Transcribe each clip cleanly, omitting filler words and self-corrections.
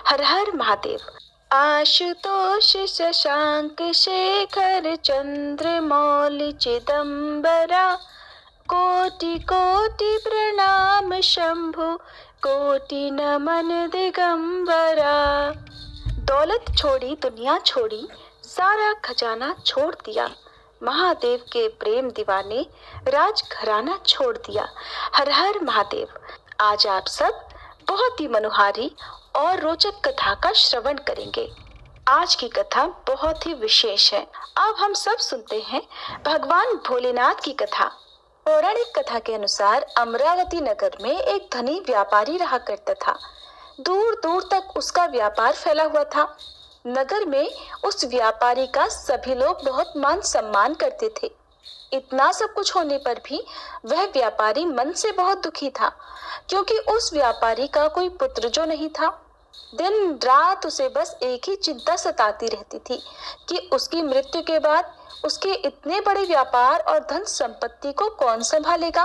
हर हर महादेव। आशुतोष शशांक शेखर चंद्रमौलि चिदंबरा, कोटि कोटि प्रणाम शंभु, कोटि नमन दिगंबरा। दौलत छोड़ी दुनिया छोड़ी, सारा खजाना छोड़ दिया, महादेव के प्रेम दीवाने राज घराना छोड़ दिया। हर हर महादेव। आज आप सब बहुत ही मनोहारी और रोचक कथा का श्रवण करेंगे। आज की कथा बहुत ही विशेष है। अब हम सब सुनते हैं भगवान भोलेनाथ की कथा। पौराणिक कथा के अनुसार अमरावती नगर में एक धनी व्यापारी रहा करता था। दूर दूर तक उसका व्यापार फैला हुआ था। नगर में उस व्यापारी का सभी लोग बहुत मान सम्मान करते थे। इतना सब कुछ होने पर भी वह व्यापारी मन से बहुत दुखी था, क्योंकि उस व्यापारी का कोई पुत्र जो नहीं था। दिन रात उसे बस एक ही चिंता सताती रहती थी कि उसकी मृत्यु के बाद उसके इतने बड़े व्यापार और धन संपत्ति को कौन संभालेगा।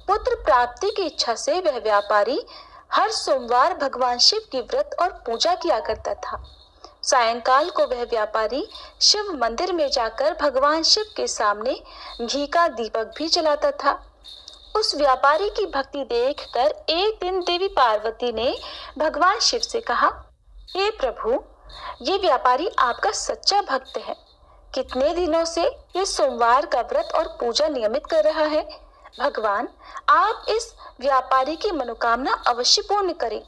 पुत्र प्राप्ति की इच्छा से वह व्यापारी हर सोमवार भगवान शिव की व्रत और पूजा किया करता था। सायंकाल को वह व्यापारी शिव मंदिर में जाकर भगवान शिव के सामने घी का दीपक भी जलाता था। उस व्यापारी की भक्ति देखकर एक दिन देवी पार्वती ने भगवान शिव से कहा, हे प्रभु, ये व्यापारी आपका सच्चा भक्त है। कितने दिनों से ये सोमवार का व्रत और पूजा नियमित कर रहा है। भगवान, आप इस व्यापारी की मनोकामना अवश्य पूर्ण करें।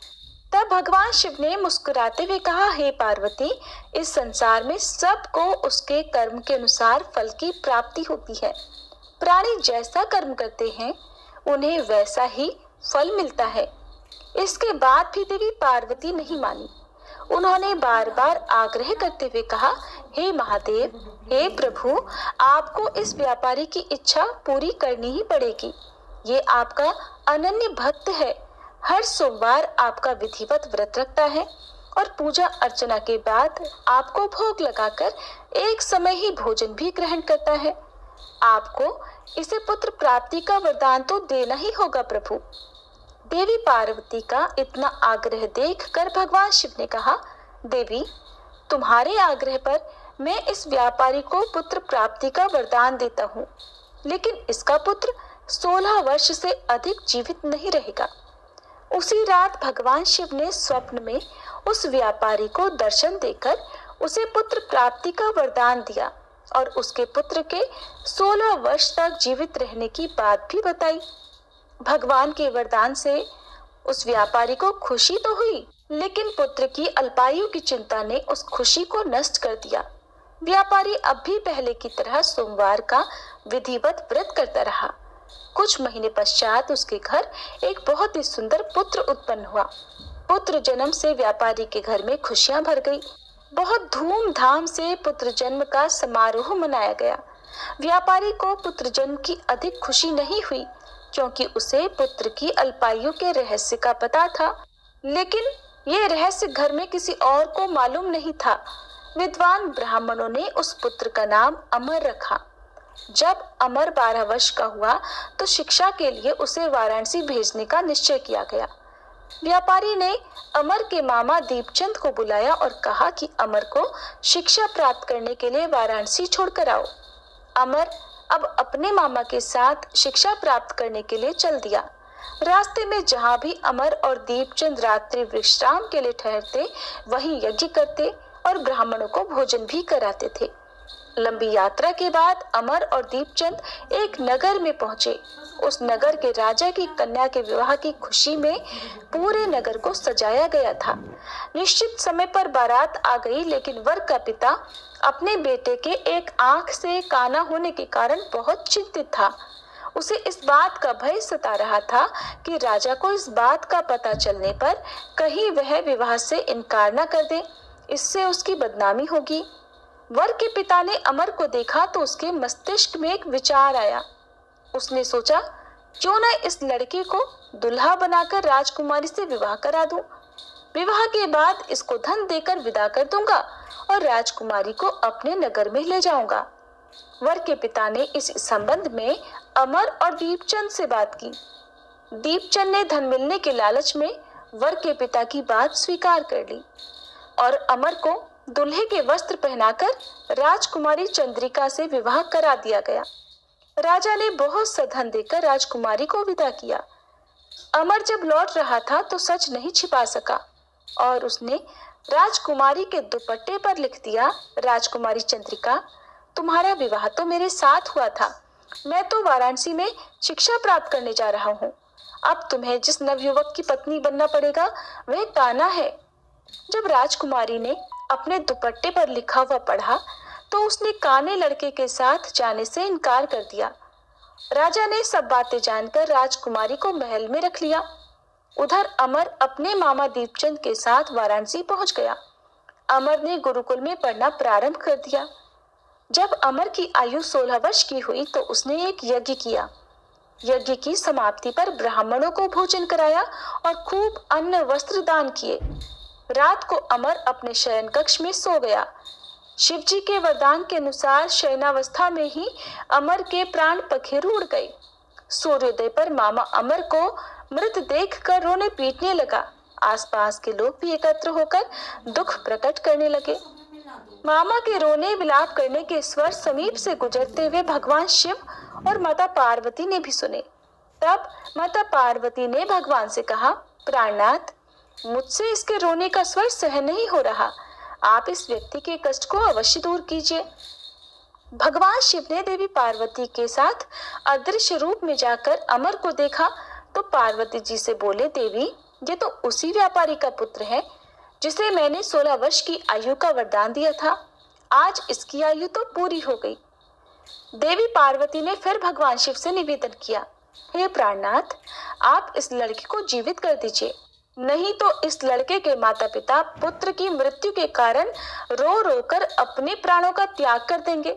तब भगवान शिव ने मुस्कुराते हुए कहा, हे पार्वती, इस संसार में सबको उसके कर्म के अनुसार फल की प्राप्ति होती है। प्राणी जैसा कर्म करते हैं उन्हें वैसा ही फल मिलता है। इसके बाद भी देवी पार्वती नहीं मानी। उन्होंने बार बार आग्रह करते हुए कहा, हे महादेव, हे प्रभु, आपको इस व्यापारी की इच्छा पूरी करनी ही पड़ेगी। ये आपका अनन्य भक्त है। हर सोमवार आपका विधिवत व्रत रखता है और पूजा अर्चना के बाद आपको भोग लगाकर एक समय ही भोजन भी ग्रहण करता है। आपको इसे पुत्र प्राप्ति का वरदान तो देना ही होगा प्रभु। देवी पार्वती का इतना आग्रह देखकर भगवान शिव ने कहा, देवी, तुम्हारे आग्रह पर मैं इस व्यापारी को पुत्र प्राप्ति का वरदान देता हूँ, लेकिन इसका पुत्र 16 वर्ष से अधिक जीवित नहीं रहेगा। उसी रात भगवान शिव ने स्वप्न में उस व्यापारी को दर्शन देकर उसे पुत्र प्राप्ति का वरदान दिया और उसके पुत्र के 16 वर्ष तक जीवित रहने की बात भी बताई। भगवान के वरदान से उस व्यापारी को खुशी तो हुई, लेकिन पुत्र की अल्पायु की चिंता ने उस खुशी को नष्ट कर दिया। व्यापारी अब भी पहले की तरह सोमवार का विधिवत व्रत करता रहा। कुछ महीने पश्चात उसके घर एक बहुत ही सुंदर पुत्र उत्पन्न हुआ। पुत्र जन्म से व्यापारी के घर में खुशियां भर गई। बहुत धूमधाम से पुत्र जन्म का समारोह मनाया गया। व्यापारी को पुत्र जन्म की अधिक खुशी नहीं हुई, क्योंकि उसे पुत्र की अल्पायु के रहस्य का पता था, लेकिन ये रहस्य घर में किसी और को मालूम नहीं था। विद्वान ब्राह्मणों ने उस पुत्र का नाम अमर रखा। जब अमर 12 वर्ष का हुआ तो शिक्षा के लिए उसे वाराणसी भेजने का निश्चय किया गया। व्यापारी ने अमर के मामा दीपचंद को बुलाया और कहा कि अमर को शिक्षा प्राप्त करने के लिए वाराणसी छोड़कर आओ। अमर अब अपने मामा के साथ शिक्षा प्राप्त करने के लिए चल दिया। रास्ते में जहाँ भी अमर और दीपचंद रात्रि विश्राम के लिए ठहरते, वहीं यज्ञ करते और ब्राह्मणों को भोजन भी कराते थे। लंबी यात्रा के बाद अमर और दीपचंद एक नगर में पहुंचे। उस नगर के राजा की कन्या के विवाह की खुशी में पूरे नगर को सजाया गया था। निश्चित समय पर बारात आ गई, लेकिन वर का पिता अपने बेटे के एक आंख से काना होने के कारण बहुत चिंतित था। उसे इस बात का भय सता रहा था कि राजा को इस बात का पता चलने पर कहीं वह विवाह से इनकार न कर दे, इससे उसकी बदनामी होगी। वर के पिता ने अमर को देखा तो उसके मस्तिष्क में एक विचार आया। उसने सोचा, क्यों न इस लड़के को दुल्हा बनाकर राजकुमारी से विवाह करा दूं। विवाह के बाद इसको धन देकर विदा कर दूंगा और राजकुमारी को अपने नगर में ले जाऊंगा। वर के पिता ने इस संबंध में अमर और दीपचंद से बात की। दीपचंद ने धन मिलने के लालच में वर के पिता की बात स्वीकार कर ली और अमर को दूल्हे के वस्त्र पहनाकर राजकुमारी चंद्रिका से विवाह करा दिया गया। राजा ने बहुत सा धन देकर राजकुमारी को विदा किया। अमर जब लौट रहा था तो सच नहीं छिपा सका और उसने राजकुमारी के दुपट्टे पर लिख दिया, राजकुमारी चंद्रिका, तुम्हारा विवाह तो मेरे साथ हुआ था। मैं तो वाराणसी में शिक्षा प्राप्त करने जा रहा हूँ। अब तुम्हें जिस नवयुवक की पत्नी बनना पड़ेगा वह कान्हा है। जब राजकुमारी ने अपने दुपट्टे पर लिखा हुआ पढ़ा तो उसने काने लड़के के साथ जाने से इनकार कर दिया। राजा ने सब बातें जानकर राजकुमारी को महल में रख लिया। उधर अमर अपने मामा दीपचंद के साथ वाराणसी पहुंच गया। अमर ने गुरुकुल में पढ़ना प्रारंभ कर दिया। जब अमर की आयु 16 वर्ष की हुई तो उसने एक यज्ञ किया। यज्ञ की समाप्ति पर ब्राह्मणों को भोजन कराया और खूब अन्न वस्त्र दान किए। रात को अमर अपने शयन कक्ष में सो गया। शिवजी के वरदान के अनुसार शयनावस्था में ही अमर के प्राण पखेरु उड़ गए। सूर्योदय पर मामा अमर को मृत देखकर रोने पीटने लगा। आसपास के लोग भी एकत्र होकर दुख प्रकट करने लगे। मामा के रोने विलाप करने के स्वर समीप से गुजरते हुए भगवान शिव और माता पार्वती ने भी सुने। तब माता पार्वती ने भगवान से कहा, प्राणनाथ, मुझसे इसके रोने का स्वर सहन नहीं हो रहा। आप इस व्यक्ति के कष्ट को अवश्य दूर कीजिए। भगवान शिव ने देवी पार्वती के साथ अदृश्य रूप में जाकर अमर को देखा तो पार्वती जी से बोले, देवी, ये तो उसी व्यापारी का पुत्र है जिसे मैंने 16 वर्ष की आयु का वरदान दिया था। आज इसकी आयु तो पूरी हो गई। देवी पार्वती ने फिर भगवान शिव से निवेदन किया, हे प्राणनाथ, आप इस लड़के को जीवित कर दीजिए, नहीं तो इस लड़के के माता पिता पुत्र की मृत्यु के कारण रो रो कर अपने प्राणों का त्याग कर देंगे।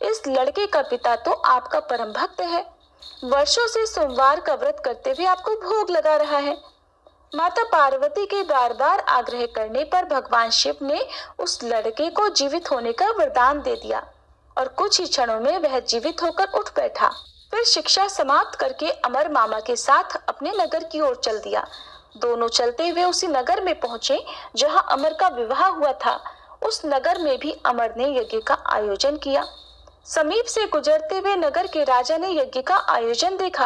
इस लड़के का पिता तो आपका परम भक्त है, वर्षों से सोमवार का व्रत करते हुए आपको भोग लगा रहा है। माता पार्वती के बार बार आग्रह करने पर भगवान शिव ने उस लड़के को जीवित होने का वरदान दे दिया और कुछ ही क्षणों में वह जीवित होकर उठ बैठा। फिर शिक्षा समाप्त करके अमर मामा के साथ अपने नगर की ओर चल दिया। दोनों चलते हुए उसी नगर में पहुंचे जहां अमर का विवाह हुआ था। उस नगर में भी अमर ने यज्ञ का आयोजन किया। समीप से गुजरते हुए नगर के राजा ने यज्ञ का आयोजन देखा।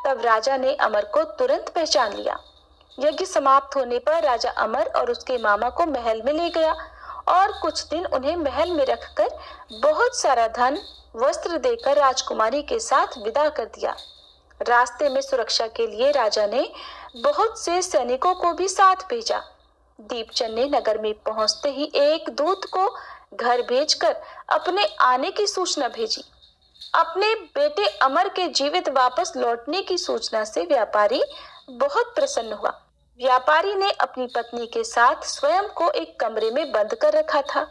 तब राजा ने अमर को तुरंत पहचान लिया। यज्ञ समाप्त होने पर राजा अमर और उसके मामा को महल में ले गया और कुछ दिन उन्हें महल में रखकर बहुत सारा धन वस्त्र देकर राजकुमारी के साथ विदा कर दिया। रास्ते में सुरक्षा के लिए राजा ने बहुत से सैनिकों को भी साथ भेजा। दीपचंद ने नगर में पहुंचते ही एक दूत को घर भेजकर अपने आने की सूचना भेजी। अपने बेटे अमर के जीवित वापस लौटने की सूचना से व्यापारी बहुत प्रसन्न हुआ। व्यापारी ने अपनी पत्नी के साथ स्वयं को एक कमरे में बंद कर रखा था।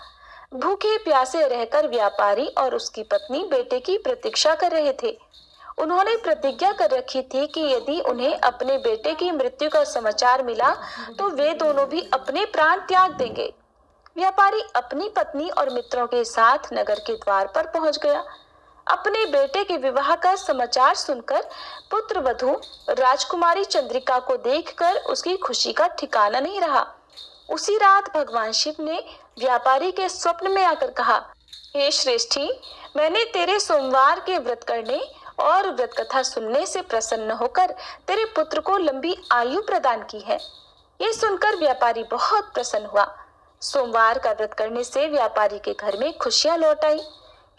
भूखे प्यासे रहकर व्यापारी और उसकी पत्नी बेटे की प्रतीक्षा कर रहे थे। उन्होंने प्रतिज्ञा कर रखी थी कि यदि उन्हें अपने बेटे की मृत्यु का समाचार मिला तो वे दोनों भी अपने प्राण त्याग देंगे। व्यापारी अपनी पत्नी और मित्रों के साथ नगर के द्वार पर पहुंच गया। अपने बेटे के विवाह का समाचार सुनकर पुत्र वधू राजकुमारी चंद्रिका को देखकर उसकी खुशी का ठिकाना नहीं रहा। उसी रात भगवान शिव ने व्यापारी के स्वप्न में आकर कहा, हे श्रेष्ठी, मैंने तेरे सोमवार के व्रत करने और व्रत कथा सुनने से प्रसन्न होकर तेरे पुत्र को लंबी आयु प्रदान की है। ये सुनकर व्यापारी बहुत प्रसन्न हुआ। सोमवार का व्रत करने से व्यापारी के घर में खुशियां लौट आई।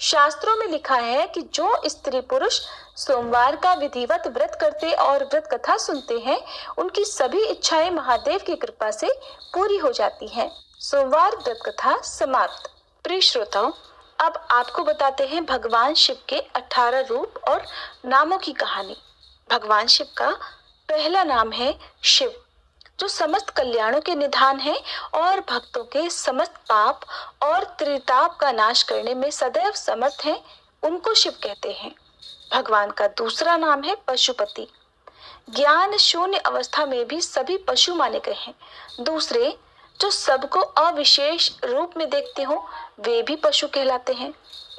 शास्त्रों में लिखा है कि जो स्त्री पुरुष सोमवार का विधिवत व्रत करते और व्रत कथा सुनते हैं, उनकी सभी इच्छाएं महादेव की कृपा से पूरी हो जाती हैं। सोमवार व्रत कथा समाप्त। प्रिय श्रोताओं, अब आपको बताते हैं भगवान शिव के 18 रूप और नामों की कहानी। भगवान शिव का पहला नाम है शिव, जो समस्त कल्याणों के निधान है और भक्तों के समस्त पाप और त्रिताप का नाश करने में सदैव समर्थ हैं, उनको शिव कहते हैं। भगवान का दूसरा नाम है पशुपति। ज्ञान शून्य अवस्था में भी सभी पशु माने गए हैं। दूसरे जो सबको अविशेष रूप में देखते हो वे भी पशु कहलाते हैं।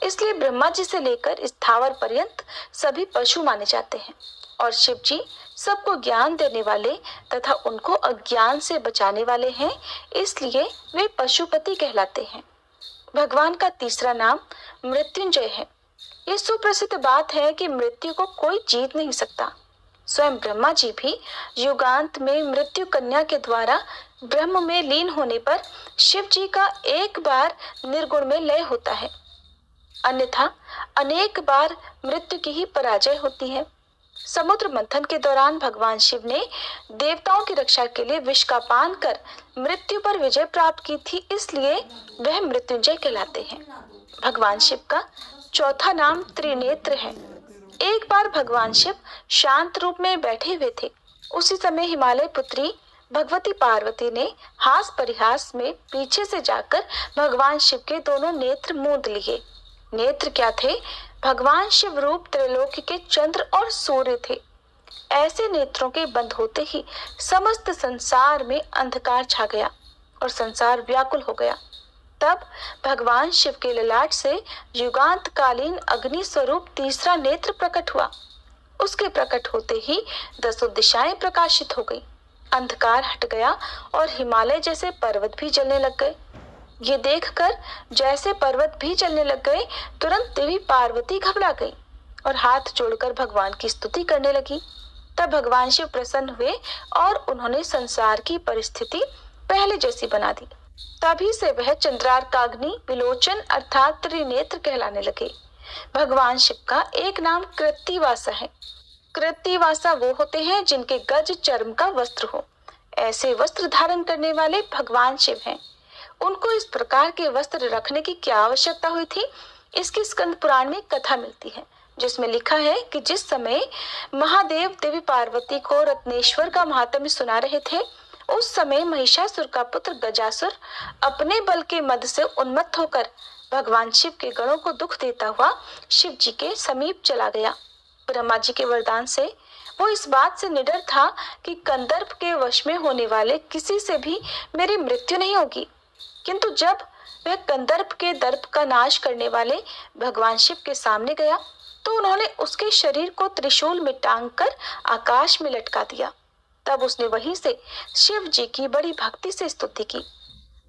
इसलिए ब्रह्मा जी से लेकर स्थावर पर्यंत सभी पशु माने जाते हैं और शिव जी सबको ज्ञान देने वाले तथा उनको अज्ञान से बचाने वाले हैं, इसलिए वे पशुपति कहलाते हैं। भगवान का तीसरा नाम मृत्युंजय है। ये सुप्रसिद्ध बात है कि मृत्यु को कोई जीत नहीं सकता। स्वयं ब्रह्मा जी भी युगांत में मृत्यु कन्या के द्वारा ब्रह्म में लीन होने पर शिव जी का एक बार निर्गुण में लय होता है, अन्यथा अनेक बार मृत्यु की ही पराजय होती है। समुद्र मंथन के दौरान भगवान शिव ने देवताओं की रक्षा के लिए विष का पान कर मृत्यु पर विजय प्राप्त की थी, इसलिए वह मृत्युंजय कहलाते हैं। भगवान शिव का चौथा नाम त्रिनेत्र है। एक बार भगवान शिव शांत रूप में बैठे हुए थे। उसी समय हिमालय पुत्री भगवती पार्वती ने हास परिहास में पीछे से जाकर भगवान शिव के दोनों नेत्र मूंद लिए। नेत्र क्या थे? भगवान शिव रूप त्रैलोक्य के चंद्र और सूर्य थे। ऐसे नेत्रों के बंद होते ही समस्त संसार में अंधकार छा गया और संसार व्याकुल हो गया। तब भगवान शिव के ललाट से युगांत कालीन अग्नि स्वरूप तीसरा नेत्र प्रकट हुआ। उसके प्रकट होते ही 10 दिशाएं प्रकाशित हो गई, अंधकार हट गया और हिमालय जैसे पर्वत भी जलने लग गए। ये देखकर जैसे पर्वत भी जलने लग गए, तुरंत देवी पार्वती घबरा गई और हाथ जोड़कर भगवान की स्तुति करने लगी। तब भगवान शिव प्रसन्न हुए और उन्होंने संसार की परिस्थिति पहले जैसी बना दी। तभी से वह चंद्रार्काग्नि विलोचन अर्थात त्रिनेत्र कहलाने लगे। भगवान शिव का एक नाम कृत्तिवासा है। कृत्तिवासा वो होते हैं जिनके गज चर्म का वस्त्र हो। ऐसे वस्त्र धारण करने वाले भगवान शिव हैं। उनको इस प्रकार के वस्त्र रखने की क्या आवश्यकता हुई थी, इसकी स्कंद पुराण में कथा मिलती है, जिसमें लिखा है कि जिस समय महादेव देवी पार्वती को रत्नेश्वर का महात्म्य सुना रहे थे, उस समय महिषासुर का पुत्र गजासुर अपने बल के मद से उन्मत्त होकर भगवान शिव के गणों को दुख देता हुआ शिव जी के समीप चला गया। ब्रह्मा जी के वरदान से वो इस बात से निडर था कि कंदर्प के वश में होने वाले किसी से भी मेरी मृत्यु नहीं होगी। किंतु जब वह कंदर्प के दर्प का नाश करने वाले भगवान शिव के सामने गया तो उन्होंने उसके शरीर को त्रिशूल में टांग कर आकाश में लटका दिया। तब उसने वहीं से शिव जी की बड़ी भक्ति से स्तुति की।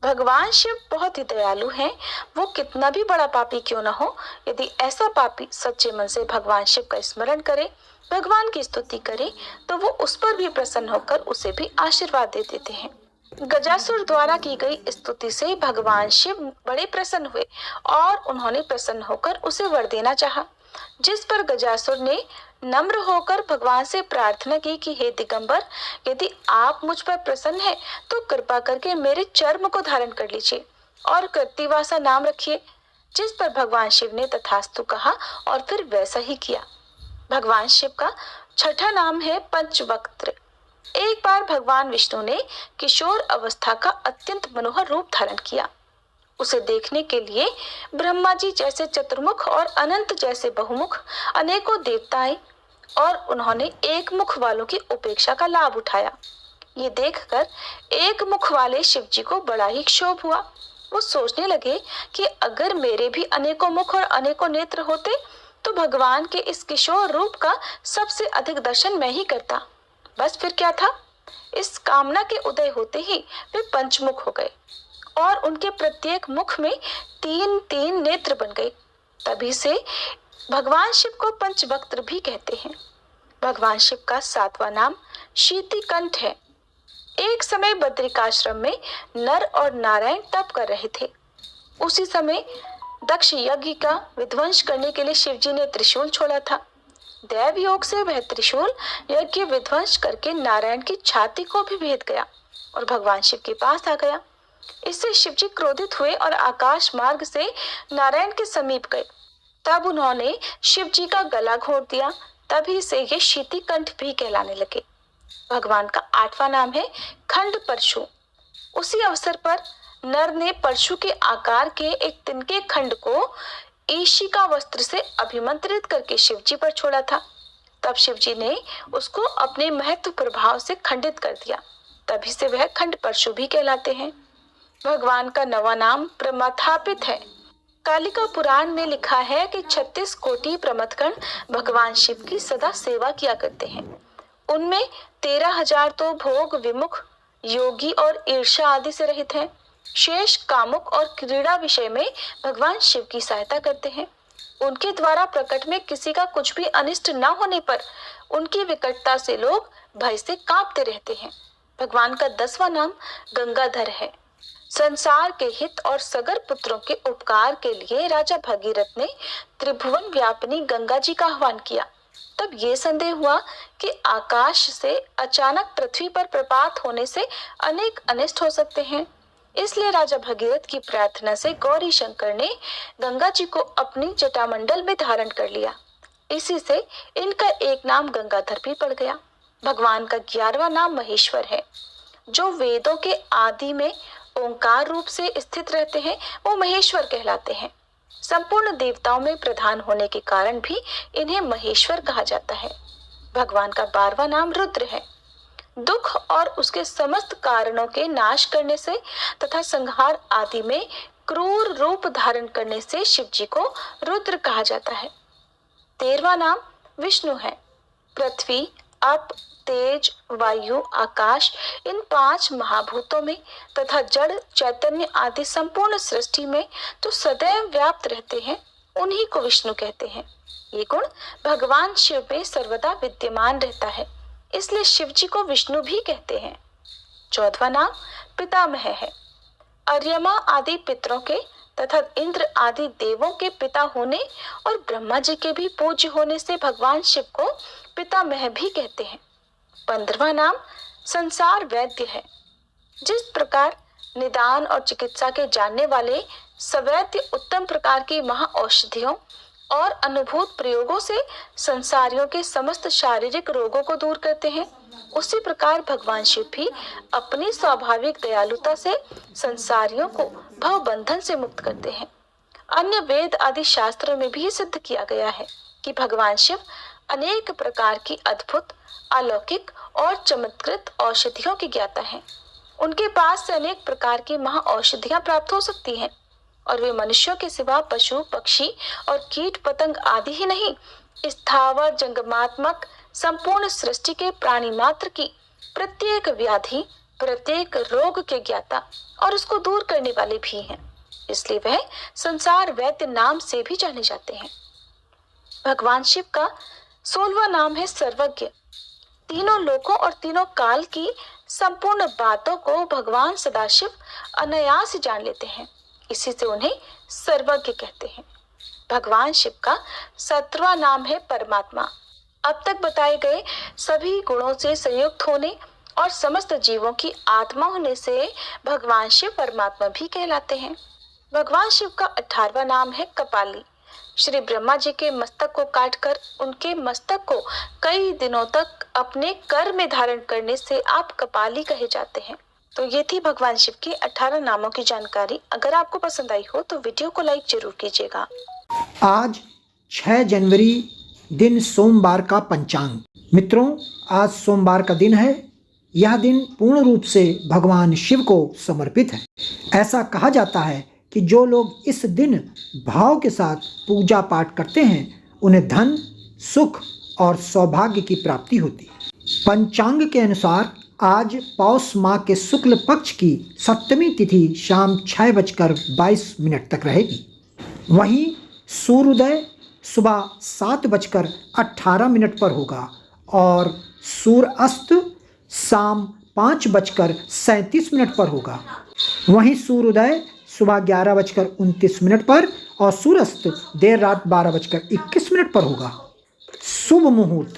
भगवान शिव बहुत ही दयालु हैं। वो कितना भी बड़ा पापी क्यों न हो, यदि ऐसा पापी सच्चे मन से भगवान शिव का स्मरण करे, भगवान की स्तुति करे, तो वो उस पर भी प्रसन्न होकर उसे भी आशीर्वाद दे देते हैं। गजासुर द्वारा की गई स्तुति से भगवान शिव बड़े प्रसन्न हुए और उन्होंने प्रसन्न होकर उसे वर देना चाहा, जिस पर गजासुर ने नम्र होकर भगवान से प्रार्थना की कि हे दिगंबर, यदि आप मुझ पर प्रसन्न हैं तो कृपा करके मेरे चर्म को धारण कर लीजिए और कृत्तिवासा नाम रखिए। जिस पर भगवान शिव ने तथास्तु कहा और फिर वैसा ही किया। भगवान शिव का छठा नाम है पंचवक्त्र। एक बार भगवान विष्णु ने किशोर अवस्था का अत्यंत मनोहर रूप धारण किया। उसे देखने के लिए ब्रह्मा जी जैसे चतुर्मुख और अनंत जैसे बहुमुख अनेकों देवता आए और उन्होंने एक मुख वालों की उपेक्षा का लाभ उठाया। ये देखकर एक मुख वाले शिव जी को बड़ा ही क्षोभ हुआ। वो सोचने लगे कि अगर मेरे भी अनेकों मुख और अनेकों नेत्र होते तो भगवान के इस किशोर रूप का सबसे अधिक दर्शन मैं ही करता। बस फिर क्या था, इस कामना के उदय होते ही वे पंचमुख हो गए और उनके प्रत्येक मुख में 3-3 नेत्र बन गए। तभी से भगवान शिव को पंचवक्त्र भी कहते हैं। भगवान शिव का 7वां नाम शीतिकंठ है। एक समय बद्रिकाश्रम में नर और नारायण तप कर रहे थे। उसी समय दक्ष यज्ञ का विध्वंस करने के लिए शिव जी ने त्रिशूल छोड़ा था। दैव योग से वह त्रिशूल यज्ञ विध्वंस करके नारायण की छाती को भी भेद गया और भगवान शिव के पास आ गया। इससे शिव जी क्रोधित हुए और आकाश मार्ग से नारायण के समीप गए। तब उन्होंने शिव जी का गला घोंट दिया। तभी से ये शीतिकंठ भी कहलाने लगे। भगवान का 8वां नाम है खंड परशु। उसी अवसर पर नर ने परशु के आकार के एक तिनके खंड को ईशिका वस्त्र से अभिमंत्रित करके शिव जी पर छोड़ा था। तब शिव जी ने उसको अपने महत्व प्रभाव से खंडित कर दिया। तभी से वह खंड परशु भी कहलाते हैं। भगवान का 9वां नाम प्रमथापित है। कालिका पुराण में लिखा है कि 36 कोटि प्रमथगण भगवान शिव की सदा सेवा किया करते हैं। उनमें 13,000 तो भोग विमुख, योगी और ईर्ष्या आदि से रहित हैं। शेष कामुक और क्रीड़ा विषय में भगवान शिव की सहायता करते हैं। उनके द्वारा प्रकट में किसी का कुछ भी अनिष्ट न होने पर उनकी विकटता से लोग भय से कांपते रहते हैं। भगवान का 10वां नाम गंगाधर है। संसार के हित और सगर पुत्रों के उपकार के लिए राजा भगीरथ ने त्रिभुवन व्यापिनी गंगा जी का आह्वान किया। तब ये संदेह हुआ कि आकाश से अचानक पृथ्वी पर प्रपात होने से अनेक अनिष्ट हो सकते हैं। इसलिए राजा भगीरथ की प्रार्थना से गौरी शंकर ने गंगा जी को अपनी जटामंडल में धारण कर लिया। इसी से इनका एक नाम गंगाधर भी पड़ गया। भगवान का 11वां नाम महेश्वर है। जो वेदों के आदि में ओंकार रूप से स्थित रहते हैं वो महेश्वर कहलाते हैं। संपूर्ण देवताओं में प्रधान होने के कारण भी इन्हें महेश्वर कहा जाता है। भगवान का 12वां नाम रुद्र है। दुख और उसके समस्त कारणों के नाश करने से तथा संहार आदि में क्रूर रूप धारण करने से शिव जी को रुद्र कहा जाता है। 13वां नाम विष्णु है। पृथ्वी, अप, तेज, वायु, आकाश इन 5 महाभूतों में तथा जड़, चैतन्य आदि संपूर्ण सृष्टि में जो सदैव व्याप्त रहते हैं उन्हीं को विष्णु कहते हैं। ये गुण भगवान शिव में सर्वदा विद्यमान रहता है, इसलिए शिव जी को विष्णु भी कहते हैं। 14वां नाम पितामह है। अर्यमा आदि पितरों के तथा इंद्र आदि देवों के पिता होने और ब्रह्मा जी के भी पूज्य होने से भगवान शिव को पितामह भी कहते हैं। 15वां नाम संसार वैद्य है। जिस प्रकार निदान और चिकित्सा के जानने वाले सवैद्य उत्तम प्रकार की महाऔषधियों और अनुभूत प्रयोगों से संसारियों के समस्त शारीरिक रोगों को दूर करते हैं, उसी प्रकार भगवान शिव भी अपनी स्वाभाविक दयालुता से संसारियों को भव बंधन से मुक्त करते हैं। अन्य वेद आदि शास्त्रों में भी सिद्ध किया गया है कि भगवान शिव अनेक प्रकार की अद्भुत, अलौकिक और चमत्कृत औषधियों के ज्ञाता हैं। उनके पास से अनेक प्रकार की महाऔषधियां प्राप्त हो सकती हैं और वे मनुष्यों के सिवा पशु, पक्षी और कीट पतंग आदि ही नहीं, स्थावर जंगमात्मक संपूर्ण सृष्टि के प्राणी मात्र की प्रत्येक व्याधि, प्रत्येक रोग के ज्ञाता और उसको दूर करने वाले भी हैं। इसलिए वह संसार वैद्य नाम से भी जाने जाते हैं। भगवान शिव का 16वां नाम है सर्वज्ञ। तीनों लोकों और तीनों काल की संपूर्ण बातों को भगवान सदाशिव अनायास जान लेते हैं, इसी से उन्हें सर्वज्ञ कहते हैं। भगवान शिव का 17वां नाम है परमात्मा। अब तक बताए गए सभी गुणों से संयुक्त होने और समस्त जीवों की आत्मा होने से भगवान शिव परमात्मा भी कहलाते हैं। भगवान शिव का 18वां नाम है कपाली। श्री ब्रह्मा जी के मस्तक को काटकर उनके मस्तक को कई दिनों तक अपने कर में धारण करने से आप कपाली कहे जाते हैं। तो ये थी भगवान शिव के 18 नामों की जानकारी। अगर आपको पसंद आई हो तो वीडियो को लाइक जरूर कीजिएगा। आज 6 जनवरी दिन सोमवार का पंचांग। मित्रों, आज सोमवार का दिन है। यह दिन पूर्ण रूप से भगवान शिव को समर्पित है। ऐसा कहा जाता है कि जो लोग इस दिन भाव के साथ पूजा पाठ करते हैं उन्हें धन, सुख और सौभाग्य की प्राप्ति होती है। पंचांग के अनुसार आज पौष माह के शुक्ल पक्ष की 7वीं तिथि शाम 6:22 तक रहेगी। वहीं सूर्योदय सुबह 7:18 पर होगा और सूर्य अस्त शाम 5:37 पर होगा। वहीं सूर्योदय सुबह 11:29 पर और सूर्यास्त देर रात 12:21 पर होगा। शुभ मुहूर्त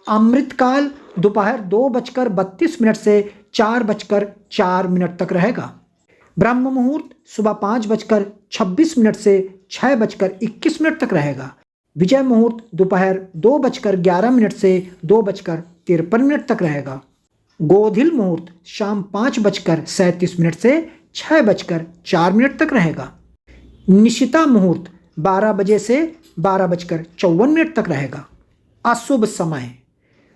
अमृतकाल दोपहर 2:32 से 4:04 तक रहेगा। ब्रह्म मुहूर्त सुबह 5:26 से 6:21 तक रहेगा। विजय मुहूर्त दोपहर 2:11 से 2:53 तक रहेगा। गोधिल मुहूर्त शाम 5:37 से 6:04 तक रहेगा। निशिता मुहूर्त 12 बजे से 12:54 तक रहेगा। अशुभ समय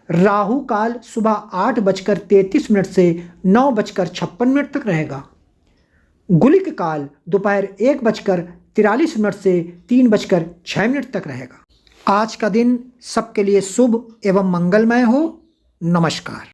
राहु काल सुबह 8:33 से 9:56 तक रहेगा। गुलिक काल दोपहर 1:43 से 3:06 तक रहेगा। आज का दिन सबके लिए शुभ एवं मंगलमय हो। नमस्कार।